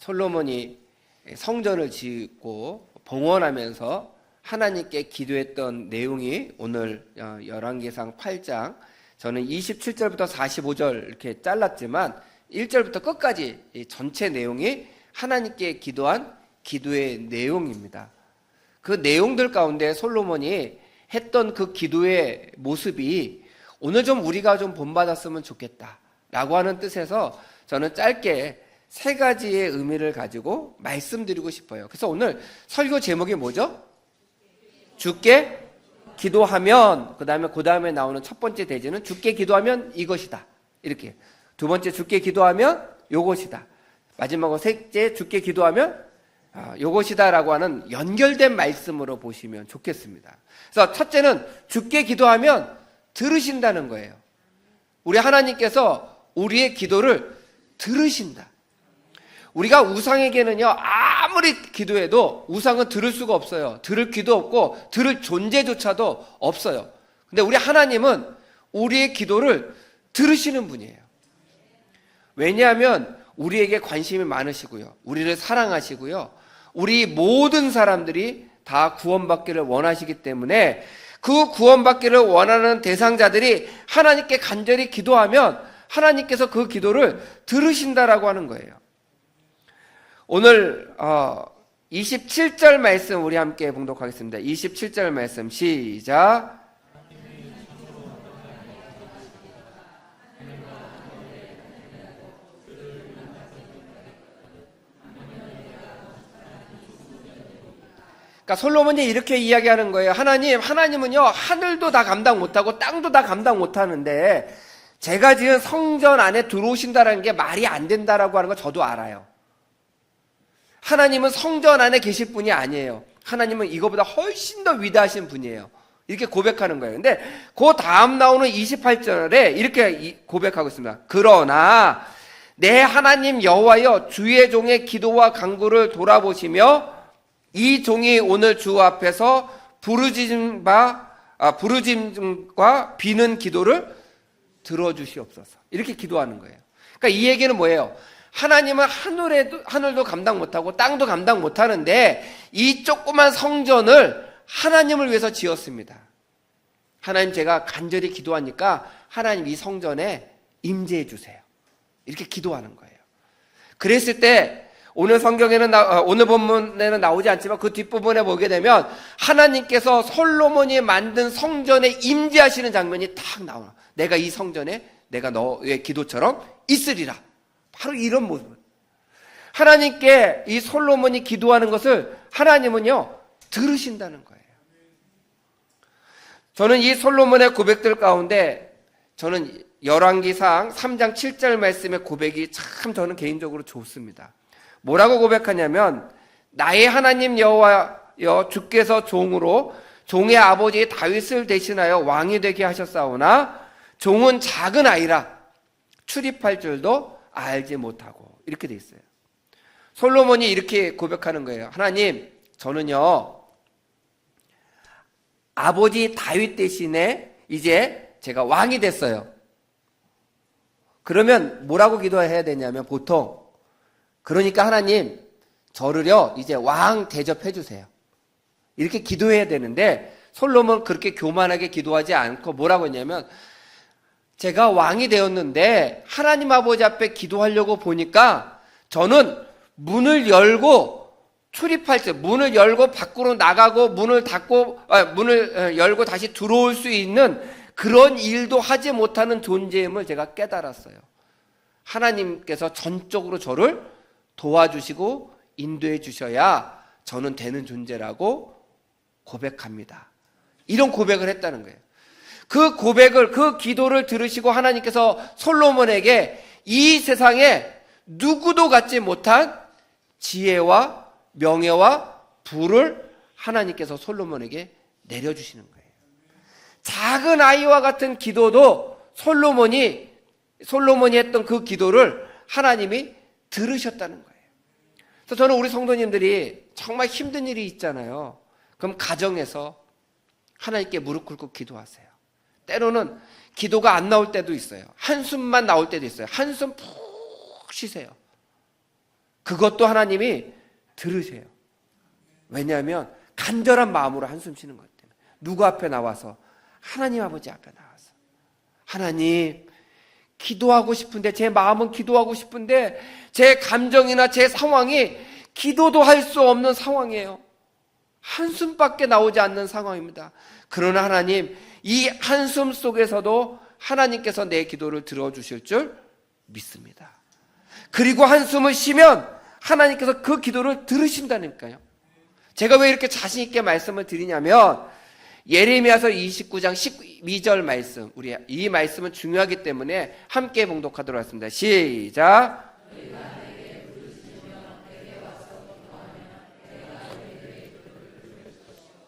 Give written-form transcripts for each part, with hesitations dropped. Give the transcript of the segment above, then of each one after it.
솔로몬이 성전을 짓고 봉헌하면서 하나님께 기도했던 내용이 오늘 열왕기상 8장, 저는 27절부터 45절 이렇게 잘랐지만 1절부터 끝까지 전체 내용이 하나님께 기도한 기도의 내용입니다. 그 내용들 가운데 솔로몬이 했던 그 기도의 모습이 오늘 좀 우리가 좀 본받았으면 좋겠다 라고 하는 뜻에서 저는 짧게 세 가지의 의미를 가지고 말씀드리고 싶어요. 그래서 오늘 설교 제목이 뭐죠? 주께 기도하면, 그 다음에 나오는 첫 번째 대지는 주께 기도하면 이것이다, 이렇게. 두 번째 주께 기도하면 요것이다. 마지막으로 셋째 주께 기도하면 요것이다 라고 하는 연결된 말씀으로 보시면 좋겠습니다. 그래서 첫째는 주께 기도하면 들으신다는 거예요. 우리 하나님께서 우리의 기도를 들으신다. 우리가 우상에게는요, 아무리 기도해도 우상은 들을 수가 없어요. 들을 귀도 없고 들을 존재조차도 없어요. 근데 우리 하나님은 우리의 기도를 들으시는 분이에요. 왜냐하면 우리에게 관심이 많으시고요, 우리를 사랑하시고요, 우리 모든 사람들이 다 구원받기를 원하시기 때문에 그 구원받기를 원하는 대상자들이 하나님께 간절히 기도하면 하나님께서 그 기도를 들으신다라고 하는 거예요. 오늘 27절 말씀 우리 함께 봉독하겠습니다. 27절 말씀 시작. 그러니까 솔로몬이 이렇게 이야기하는 거예요. 하나님은요, 하늘도 다 감당 못하고 땅도 다 감당 못하는데 제가 지은 성전 안에 들어오신다는 게 말이 안 된다라고 하는 거 저도 알아요. 하나님은 성전 안에 계실 분이 아니에요. 하나님은 이거보다 훨씬 더 위대하신 분이에요. 이렇게 고백하는 거예요. 근데 그 다음 나오는 28절에 이렇게 고백하고 있습니다. 그러나 내 하나님 여호와여, 주의 종의 기도와 간구를 돌아보시며 이 종이 오늘 주 앞에서 부르짖음과 비는 기도를 들어주시옵소서. 이렇게 기도하는 거예요. 그러니까 이 얘기는 뭐예요? 하나님은 하늘도 감당 못하고 땅도 감당 못하는데 이 조그만 성전을 하나님을 위해서 지었습니다. 하나님, 제가 간절히 기도하니까 하나님 이 성전에 임재해 주세요. 이렇게 기도하는 거예요. 그랬을 때 오늘 성경에는 오늘 본문에는 나오지 않지만 그 뒷부분에 보게 되면 하나님께서 솔로몬이 만든 성전에 임재하시는 장면이 딱 나와요. 내가 이 성전에 내가 너의 기도처럼 있으리라. 바로 이런 모습. 하나님께 이 솔로몬이 기도하는 것을 하나님은요, 들으신다는 거예요. 저는 이 솔로몬의 고백들 가운데 저는 열왕기상 3장 7절 말씀의 고백이 참 저는 개인적으로 좋습니다. 뭐라고 고백하냐면, 나의 하나님 여호와여, 주께서 종으로 종의 아버지 다윗을 대신하여 왕이 되게 하셨사오나 종은 작은 아이라 출입할 줄도 알지 못하고, 이렇게 돼 있어요. 솔로몬이 이렇게 고백하는 거예요. 하나님, 저는요, 아버지 다윗 대신에 이제 제가 왕이 됐어요. 그러면 뭐라고 기도해야 되냐면, 보통 그러니까 하나님, 저를요 이제 왕 대접해 주세요. 이렇게 기도해야 되는데 솔로몬 그렇게 교만하게 기도하지 않고 뭐라고 했냐면, 제가 왕이 되었는데 하나님 아버지 앞에 기도하려고 보니까 저는 문을 열고 출입할 때, 문을 열고 밖으로 나가고 문을 닫고 문을 열고 다시 들어올 수 있는 그런 일도 하지 못하는 존재임을 제가 깨달았어요. 하나님께서 전적으로 저를 도와주시고 인도해 주셔야 저는 되는 존재라고 고백합니다. 이런 고백을 했다는 거예요. 그 고백을, 그 기도를 들으시고 하나님께서 솔로몬에게 이 세상에 누구도 갖지 못한 지혜와 명예와 부를 하나님께서 솔로몬에게 내려주시는 거예요. 작은 아이와 같은 기도도 솔로몬이 했던 그 기도를 하나님이 들으셨다는 거예요. 그래서 저는 우리 성도님들이 정말 힘든 일이 있잖아요. 그럼 가정에서 하나님께 무릎 꿇고 기도하세요. 때로는 기도가 안 나올 때도 있어요. 한숨만 나올 때도 있어요. 한숨 푹 쉬세요. 그것도 하나님이 들으세요. 왜냐하면 간절한 마음으로 한숨 쉬는 것 때문에. 누구 앞에 나와서? 하나님 아버지 앞에 나와서, 하나님, 기도하고 싶은데, 제 마음은 기도하고 싶은데 제 감정이나 제 상황이 기도도 할 수 없는 상황이에요. 한숨밖에 나오지 않는 상황입니다. 그러나 하나님, 이 한숨 속에서도 하나님께서 내 기도를 들어주실 줄 믿습니다. 그리고 한숨을 쉬면 하나님께서 그 기도를 들으신다니까요. 제가 왜 이렇게 자신 있게 말씀을 드리냐면, 예레미야서 29장 12절 말씀, 우리 이 말씀은 중요하기 때문에 함께 봉독하도록 하겠습니다. 시작.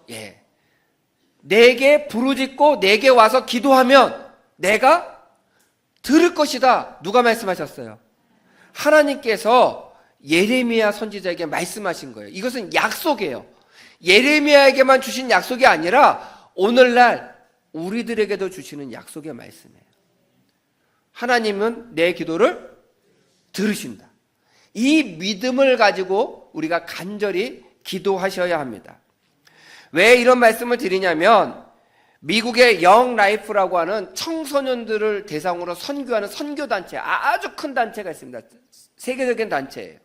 예, 내게 부르짖고 내게 와서 기도하면 내가 들을 것이다. 누가 말씀하셨어요? 하나님께서 예레미야 선지자에게 말씀하신 거예요. 이것은 약속이에요. 예레미야에게만 주신 약속이 아니라 오늘날 우리들에게도 주시는 약속의 말씀이에요. 하나님은 내 기도를 들으신다. 이 믿음을 가지고 우리가 간절히 기도하셔야 합니다. 왜 이런 말씀을 드리냐면, 미국의 영 라이프라고 하는 청소년들을 대상으로 선교하는 선교단체, 아주 큰 단체가 있습니다. 세계적인 단체예요.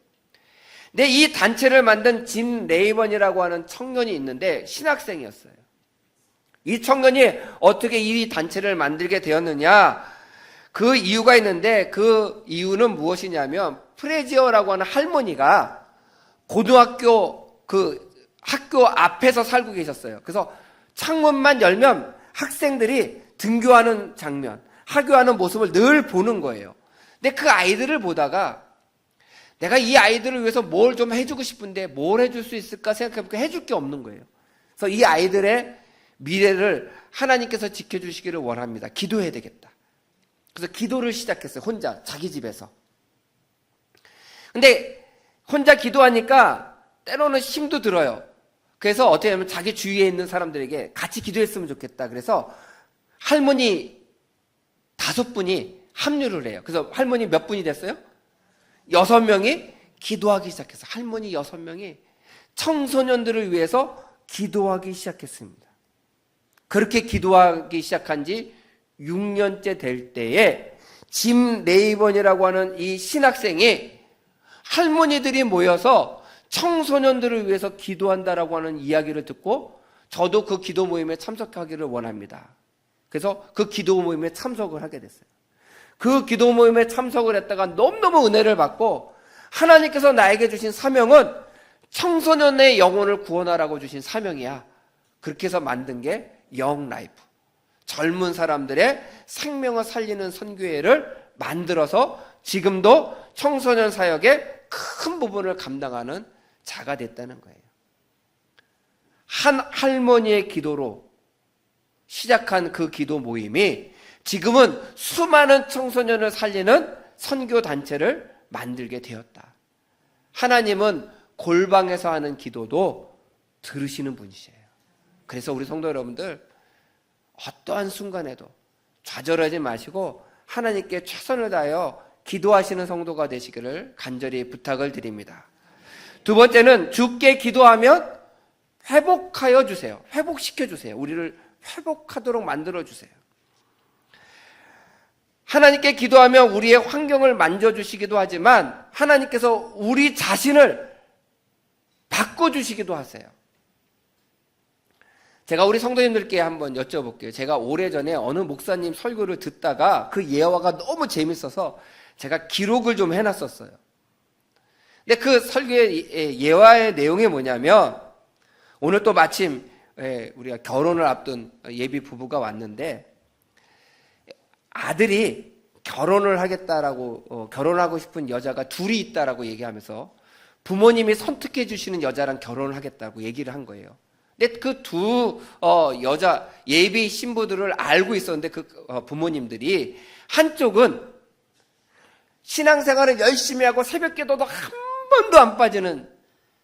근데 이 단체를 만든 짐 레이번이라고 하는 청년이 있는데 신학생이었어요. 이 청년이 어떻게 이 단체를 만들게 되었느냐, 그 이유가 있는데, 그 이유는 무엇이냐면, 프레지어라고 하는 할머니가 고등학교 학교 앞에서 살고 계셨어요. 그래서 창문만 열면 학생들이 등교하는 장면, 하교하는 모습을 늘 보는 거예요. 근데 그 아이들을 보다가 내가 이 아이들을 위해서 뭘 좀 해주고 싶은데 뭘 해줄 수 있을까 생각해보니까 해줄 게 없는 거예요. 그래서 이 아이들의 미래를 하나님께서 지켜주시기를 원합니다. 기도해야 되겠다. 그래서 기도를 시작했어요. 혼자 자기 집에서. 근데 혼자 기도하니까 때로는 힘도 들어요. 그래서 어떻게 하면 자기 주위에 있는 사람들에게 같이 기도했으면 좋겠다. 그래서 할머니 5분이 합류를 해요. 그래서 할머니 몇 분이 됐어요? 6명이 기도하기 시작했어요. 할머니 6명이 청소년들을 위해서 기도하기 시작했습니다. 그렇게 기도하기 시작한 지 6년째 될 때에 짐 레이번이라고 하는 이 신학생이 할머니들이 모여서 청소년들을 위해서 기도한다라고 하는 이야기를 듣고 저도 그 기도 모임에 참석하기를 원합니다. 그래서 그 기도 모임에 참석을 하게 됐어요. 그 기도 모임에 참석을 했다가 너무너무 은혜를 받고, 하나님께서 나에게 주신 사명은 청소년의 영혼을 구원하라고 주신 사명이야. 그렇게 해서 만든 게 영라이프, 젊은 사람들의 생명을 살리는 선교회를 만들어서 지금도 청소년 사역의 큰 부분을 감당하는 자가 됐다는 거예요. 한 할머니의 기도로 시작한 그 기도 모임이 지금은 수많은 청소년을 살리는 선교 단체를 만들게 되었다. 하나님은 골방에서 하는 기도도 들으시는 분이세요. 그래서 우리 성도 여러분들, 어떠한 순간에도 좌절하지 마시고 하나님께 최선을 다하여 기도하시는 성도가 되시기를 간절히 부탁을 드립니다. 두 번째는, 주께 기도하면 회복하여 주세요. 회복시켜 주세요. 우리를 회복하도록 만들어 주세요. 하나님께 기도하면 우리의 환경을 만져주시기도 하지만 하나님께서 우리 자신을 바꿔주시기도 하세요. 제가 우리 성도님들께 한번 여쭤볼게요. 제가 오래전에 어느 목사님 설교를 듣다가 그 예화가 너무 재밌어서 제가 기록을 좀 해놨었어요. 근데 그 설교의 예화의 내용이 뭐냐면, 오늘 또 마침 우리가 결혼을 앞둔 예비 부부가 왔는데, 아들이 결혼을 하겠다라고, 결혼하고 싶은 여자가 둘이 있다라고 얘기하면서 부모님이 선택해 주시는 여자랑 결혼을 하겠다고 얘기를 한 거예요. 근데 그 두 여자 예비 신부들을 알고 있었는데, 그 부모님들이 한쪽은 신앙생활을 열심히 하고 새벽기도도 한 번도 안 빠지는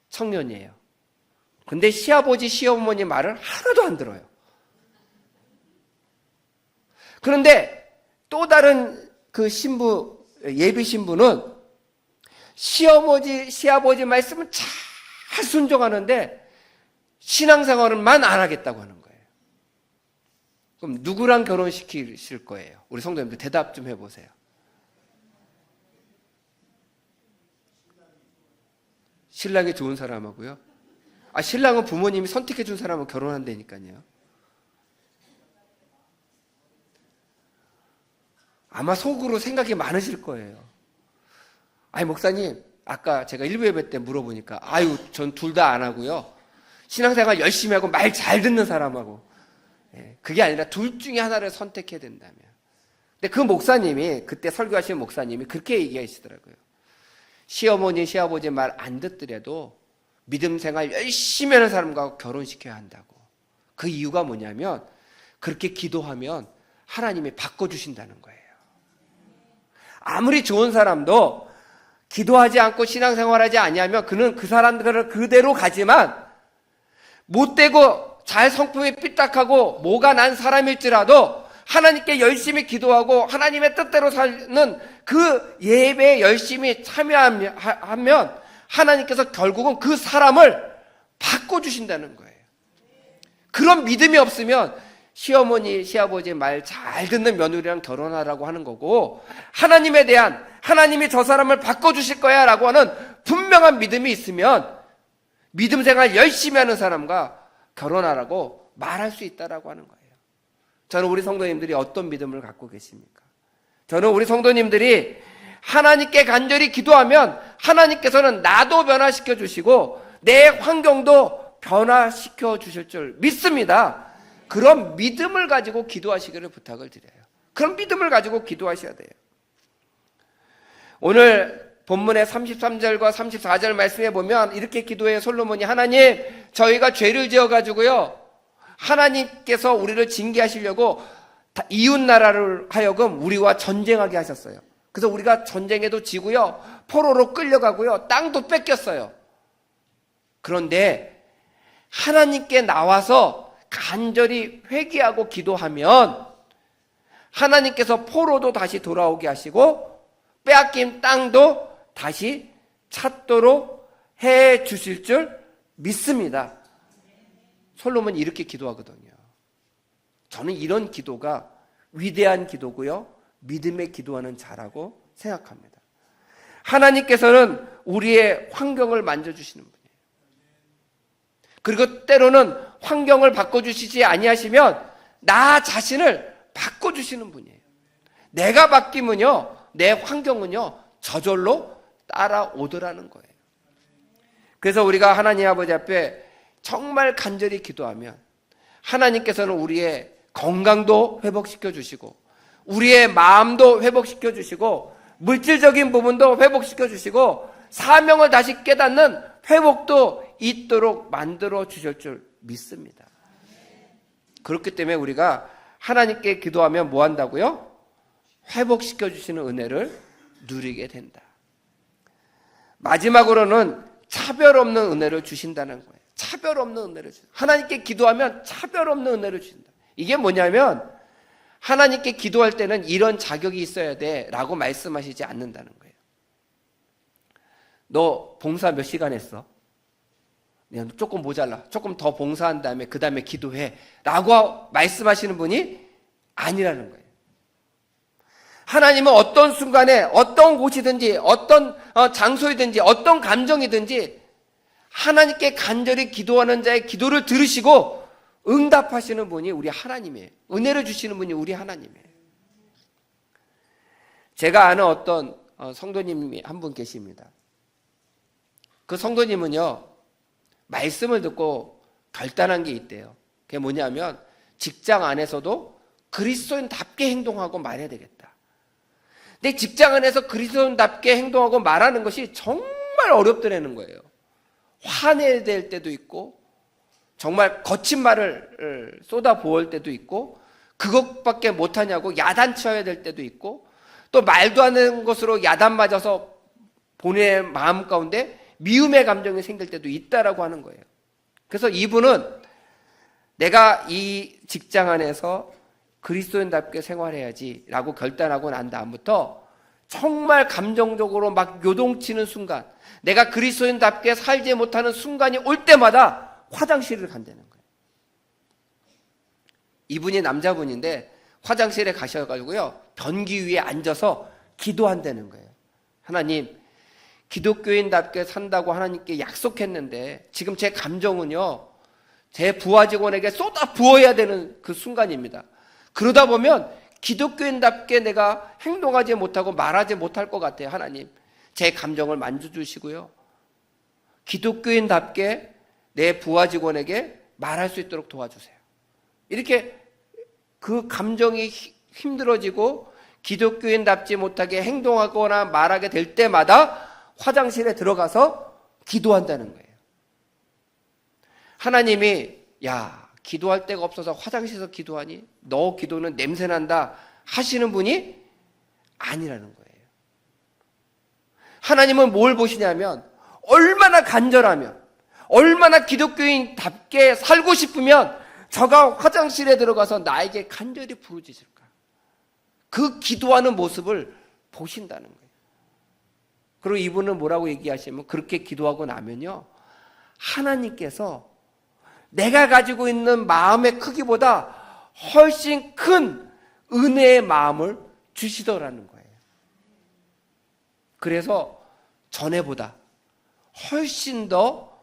청년이에요. 근데 시아버지 시어머니 말을 하나도 안 들어요. 그런데 또 다른 그 신부, 예비 신부는 시아버지 말씀은 잘 순종하는데 신앙생활만 안 하겠다고 하는 거예요. 그럼 누구랑 결혼시키실 거예요? 우리 성도님들 대답 좀 해보세요. 신랑이 좋은 사람하고요? 신랑은 부모님이 선택해 준 사람하고 결혼한다니까요. 아마 속으로 생각이 많으실 거예요. 목사님, 아까 제가 1부 예배 때 물어보니까 전 둘 다 안 하고요. 신앙생활 열심히 하고 말 잘 듣는 사람하고. 그게 아니라 둘 중에 하나를 선택해야 된다면. 근데 그 목사님이, 그때 설교하신 목사님이 그렇게 얘기하시더라고요. 시어머니, 시아버지 말 안 듣더라도 믿음 생활 열심히 하는 사람과 결혼시켜야 한다고. 그 이유가 뭐냐면 그렇게 기도하면 하나님이 바꿔주신다는 거예요. 아무리 좋은 사람도 기도하지 않고 신앙생활하지 아니하면 그는 그 사람들을 그대로 가지만 못되고 잘 성품이 삐딱하고 뭐가 난 사람일지라도 하나님께 열심히 기도하고 하나님의 뜻대로 사는 그 예배에 열심히 참여하면 하나님께서 결국은 그 사람을 바꿔주신다는 거예요. 그런 믿음이 없으면 시어머니, 시아버지 말 잘 듣는 며느리랑 결혼하라고 하는 거고, 하나님에 대한, 하나님이 저 사람을 바꿔주실 거야 라고 하는 분명한 믿음이 있으면 믿음 생활 열심히 하는 사람과 결혼하라고 말할 수 있다라고 하는 거예요. 저는 우리 성도님들이 어떤 믿음을 갖고 계십니까? 저는 우리 성도님들이 하나님께 간절히 기도하면 하나님께서는 나도 변화시켜 주시고 내 환경도 변화시켜 주실 줄 믿습니다. 그런 믿음을 가지고 기도하시기를 부탁을 드려요. 그런 믿음을 가지고 기도하셔야 돼요. 오늘 본문의 33절과 34절 말씀에 보면 이렇게 기도해요. 솔로몬이, 하나님, 저희가 죄를 지어가지고요, 하나님께서 우리를 징계하시려고 이웃 나라를 하여금 우리와 전쟁하게 하셨어요. 그래서 우리가 전쟁에도 지고요, 포로로 끌려가고요, 땅도 뺏겼어요. 그런데 하나님께 나와서 간절히 회개하고 기도하면 하나님께서 포로도 다시 돌아오게 하시고 빼앗긴 땅도 다시 찾도록 해 주실 줄 믿습니다. 솔로몬이 이렇게 기도하거든요. 저는 이런 기도가 위대한 기도고요, 믿음의 기도하는 자라고 생각합니다. 하나님께서는 우리의 환경을 만져주시는 분이에요. 그리고 때로는 환경을 바꿔주시지 아니하시면 나 자신을 바꿔주시는 분이에요. 내가 바뀌면요, 내 환경은요 저절로 따라오더라는 거예요. 그래서 우리가 하나님 아버지 앞에 정말 간절히 기도하면 하나님께서는 우리의 건강도 회복시켜 주시고 우리의 마음도 회복시켜 주시고 물질적인 부분도 회복시켜 주시고 사명을 다시 깨닫는 회복도 있도록 만들어 주실 줄 믿습니다. 그렇기 때문에 우리가 하나님께 기도하면 뭐 한다고요? 회복시켜 주시는 은혜를 누리게 된다. 마지막으로는 차별 없는 은혜를 주신다는 거예요. 차별 없는 은혜를 주신다. 하나님께 기도하면 차별 없는 은혜를 주신다. 이게 뭐냐면 하나님께 기도할 때는 이런 자격이 있어야 돼 라고 말씀하시지 않는다는 거예요. 너 봉사 몇 시간 했어? 조금 모자라. 조금 더 봉사한 다음에 그 다음에 기도해 라고 말씀하시는 분이 아니라는 거예요. 하나님은 어떤 순간에 어떤 곳이든지 어떤 장소이든지 어떤 감정이든지 하나님께 간절히 기도하는 자의 기도를 들으시고 응답하시는 분이 우리 하나님이에요. 은혜를 주시는 분이 우리 하나님이에요. 제가 아는 어떤 성도님이 한 분 계십니다. 그 성도님은요, 말씀을 듣고 결단한 게 있대요. 그게 뭐냐면 직장 안에서도 그리스도인답게 행동하고 말해야 되겠다. 근데 직장 안에서 그리스도인답게 행동하고 말하는 것이 정말 어렵더라는 거예요. 화내야 될 때도 있고 정말 거친 말을 쏟아부을 때도 있고 그것밖에 못하냐고 야단쳐야 될 때도 있고 또 말도 안 되는 것으로 야단 맞아서 본인의 마음 가운데 미움의 감정이 생길 때도 있다라고 하는 거예요. 그래서 이분은 내가 이 직장 안에서 그리스도인답게 생활해야지 라고 결단하고 난 다음부터 정말 감정적으로 막 요동치는 순간, 내가 그리스도인답게 살지 못하는 순간이 올 때마다 화장실을 간다는 거예요. 이분이 남자분인데 화장실에 가셔가지고요, 변기 위에 앉아서 기도한다는 거예요. 하나님, 기독교인답게 산다고 하나님께 약속했는데 지금 제 감정은요, 제 부하 직원에게 쏟아 부어야 되는 그 순간입니다. 그러다 보면 기독교인답게 내가 행동하지 못하고 말하지 못할 것 같아요. 하나님, 제 감정을 만져주시고요, 기독교인답게 내 부하 직원에게 말할 수 있도록 도와주세요. 이렇게 그 감정이 힘들어지고 기독교인답지 못하게 행동하거나 말하게 될 때마다 화장실에 들어가서 기도한다는 거예요. 하나님이 야, 기도할 데가 없어서 화장실에서 기도하니? 너 기도는 냄새난다 하시는 분이 아니라는 거예요. 하나님은 뭘 보시냐면, 얼마나 간절하면, 얼마나 기독교인답게 살고 싶으면 저가 화장실에 들어가서 나에게 간절히 부르짖을까, 그 기도하는 모습을 보신다는 거예요. 그리고 이분은 뭐라고 얘기하시면, 그렇게 기도하고 나면요, 하나님께서 내가 가지고 있는 마음의 크기보다 훨씬 큰 은혜의 마음을 주시더라는 거예요. 그래서 전에보다 훨씬 더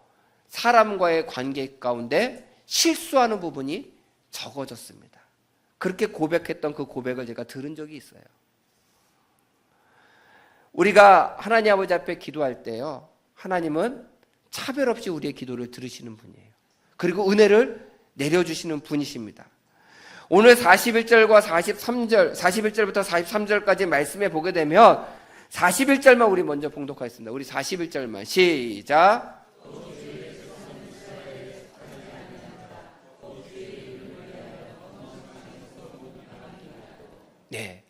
사람과의 관계 가운데 실수하는 부분이 적어졌습니다. 그렇게 고백했던 그 고백을 제가 들은 적이 있어요. 우리가 하나님 아버지 앞에 기도할 때요, 하나님은 차별 없이 우리의 기도를 들으시는 분이에요. 그리고 은혜를 내려주시는 분이십니다. 오늘 41절과 43절, 41절부터 43절까지 말씀에 보게 되면 41절만 우리 먼저 봉독하겠습니다. 우리 41절만 시작. 네.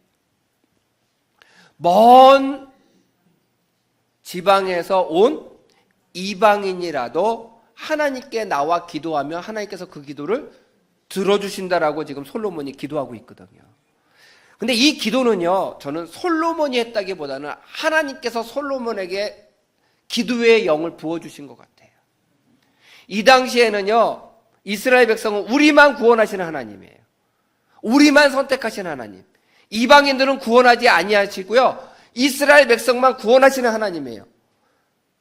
먼 지방에서 온 이방인이라도 하나님께 나와 기도하면 하나님께서 그 기도를 들어주신다라고 지금 솔로몬이 기도하고 있거든요. 근데 이 기도는요, 저는 솔로몬이 했다기보다는 하나님께서 솔로몬에게 기도의 영을 부어주신 것 같아요. 이 당시에는요, 이스라엘 백성은 우리만 구원하시는 하나님이에요. 우리만 선택하시는 하나님. 이방인들은 구원하지 아니하시고요, 이스라엘 백성만 구원하시는 하나님이에요.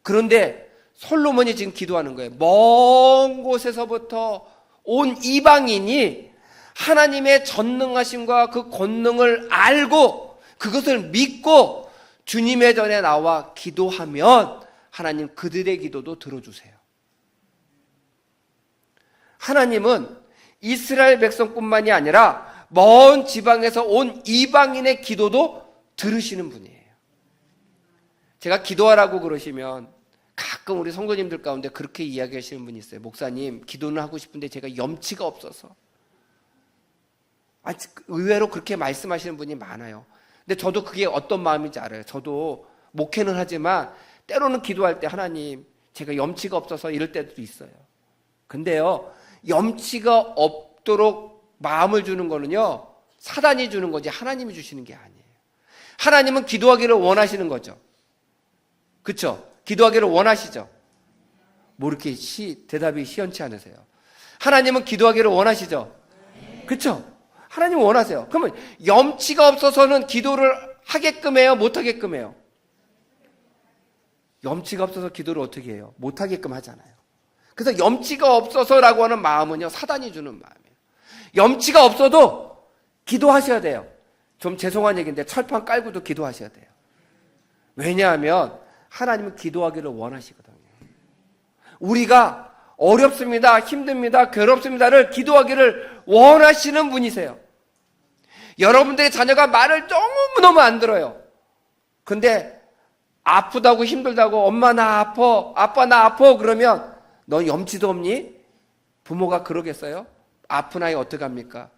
그런데 솔로몬이 지금 기도하는 거예요. 먼 곳에서부터 온 이방인이 하나님의 전능하심과 그 권능을 알고 그것을 믿고 주님의 전에 나와 기도하면 하나님 그들의 기도도 들어주세요. 하나님은 이스라엘 백성뿐만이 아니라 먼 지방에서 온 이방인의 기도도 들으시는 분이에요. 제가 기도하라고 그러시면 가끔 우리 성도님들 가운데 그렇게 이야기하시는 분이 있어요. 목사님, 기도는 하고 싶은데 제가 염치가 없어서. 의외로 그렇게 말씀하시는 분이 많아요. 근데 저도 그게 어떤 마음인지 알아요. 저도 목회는 하지만 때로는 기도할 때 하나님, 제가 염치가 없어서 이럴 때도 있어요. 근데요, 염치가 없도록 마음을 주는 거는요, 사단이 주는 거지 하나님이 주시는 게 아니에요. 하나님은 기도하기를 원하시는 거죠. 그렇죠? 기도하기를 원하시죠? 뭐 이렇게 대답이 시원치 않으세요? 하나님은 기도하기를 원하시죠? 그렇죠? 하나님은 원하세요. 그러면 염치가 없어서는 기도를 하게끔 해요? 못하게끔 해요? 염치가 없어서 기도를 어떻게 해요? 못하게끔 하잖아요. 그래서 염치가 없어서라고 하는 마음은요, 사단이 주는 마음이에요. 염치가 없어도 기도하셔야 돼요. 좀 죄송한 얘기인데 철판 깔고도 기도하셔야 돼요. 왜냐하면 하나님은 기도하기를 원하시거든요. 우리가 어렵습니다, 힘듭니다, 괴롭습니다를 기도하기를 원하시는 분이세요. 여러분들의 자녀가 말을 너무너무 안 들어요. 근데 아프다고 힘들다고 엄마 나 아파, 아빠 나 아파 그러면 너 염치도 없니? 부모가 그러겠어요? 아픈 아이 어떡합니까?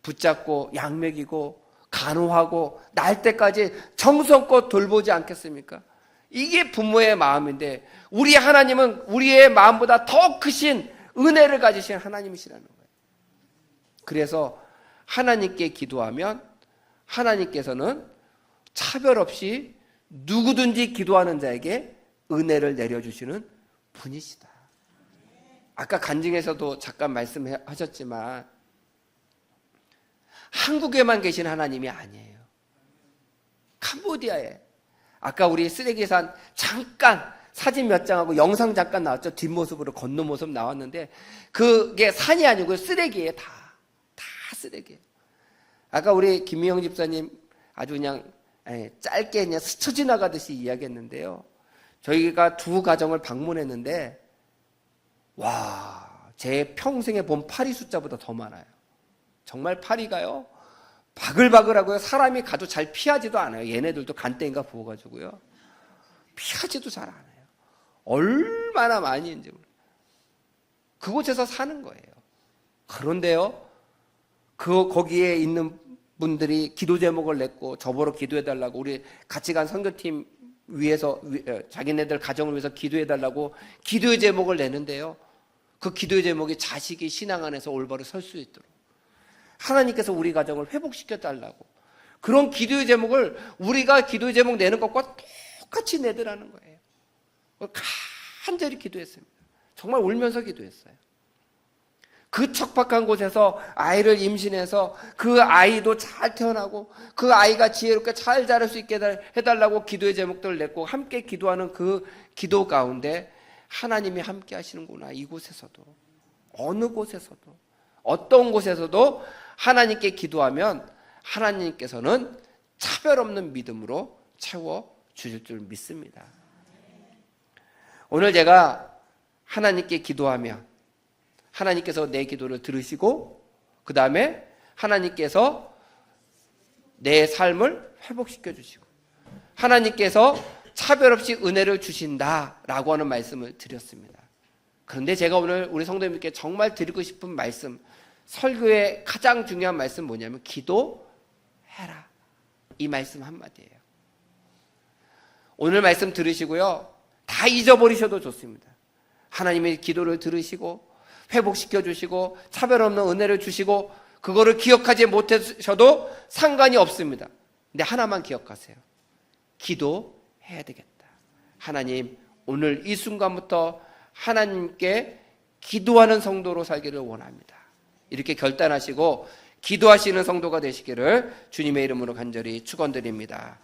붙잡고 약 먹이고 간호하고 날 때까지 정성껏 돌보지 않겠습니까? 이게 부모의 마음인데 우리 하나님은 우리의 마음보다 더 크신 은혜를 가지신 하나님이시라는 거예요. 그래서 하나님께 기도하면 하나님께서는 차별 없이 누구든지 기도하는 자에게 은혜를 내려주시는 분이시다. 아까 간증에서도 잠깐 말씀하셨지만 한국에만 계신 하나님이 아니에요. 캄보디아에, 아까 우리 쓰레기산 잠깐 사진 몇 장하고 영상 잠깐 나왔죠. 뒷모습으로 걷는 모습 나왔는데 그게 산이 아니고 쓰레기예요. 다 쓰레기예요. 아까 우리 김미영 집사님 아주 그냥 짧게 그냥 스쳐 지나가듯이 이야기했는데요. 저희가 두 가정을 방문했는데 와, 제 평생에 본 파리 숫자보다 더 많아요. 정말 파리가요 바글바글하고요. 사람이 가도 잘 피하지도 않아요. 얘네들도 간땡이가 부어가지고요. 피하지도 잘 안 해요. 얼마나 많이 있는지 몰라요. 그곳에서 사는 거예요. 그런데요, 거기에 있는 분들이 기도 제목을 냈고 저보러 기도해달라고, 우리 같이 간 선교팀 위해서 자기네들 가정을 위해서 기도해달라고 기도의 제목을 내는데요, 그 기도의 제목이 자식이 신앙 안에서 올바로 설 수 있도록 하나님께서 우리 가정을 회복시켜달라고, 그런 기도의 제목을 우리가 기도의 제목 내는 것과 똑같이 내더라는 거예요. 간절히 기도했습니다. 정말 울면서 기도했어요. 그 척박한 곳에서 아이를 임신해서 그 아이도 잘 태어나고 그 아이가 지혜롭게 잘 자랄 수 있게 해달라고 기도의 제목들을 냈고 함께 기도하는 그 기도 가운데 하나님이 함께 하시는구나. 이곳에서도, 어느 곳에서도, 어떤 곳에서도 하나님께 기도하면 하나님께서는 차별 없는 믿음으로 채워주실 줄 믿습니다. 오늘 제가 하나님께 기도하며 하나님께서 내 기도를 들으시고 그 다음에 하나님께서 내 삶을 회복시켜 주시고 하나님께서 차별 없이 은혜를 주신다라고 하는 말씀을 드렸습니다. 그런데 제가 오늘 우리 성도님께 정말 드리고 싶은 말씀, 설교의 가장 중요한 말씀 뭐냐면 기도해라, 이 말씀 한마디예요. 오늘 말씀 들으시고요, 다 잊어버리셔도 좋습니다. 하나님의 기도를 들으시고 회복시켜 주시고 차별 없는 은혜를 주시고 그거를 기억하지 못하셔도 상관이 없습니다. 근데 하나만 기억하세요. 기도해야 되겠다. 하나님, 오늘 이 순간부터 하나님께 기도하는 성도로 살기를 원합니다. 이렇게 결단하시고 기도하시는 성도가 되시기를 주님의 이름으로 간절히 축원드립니다.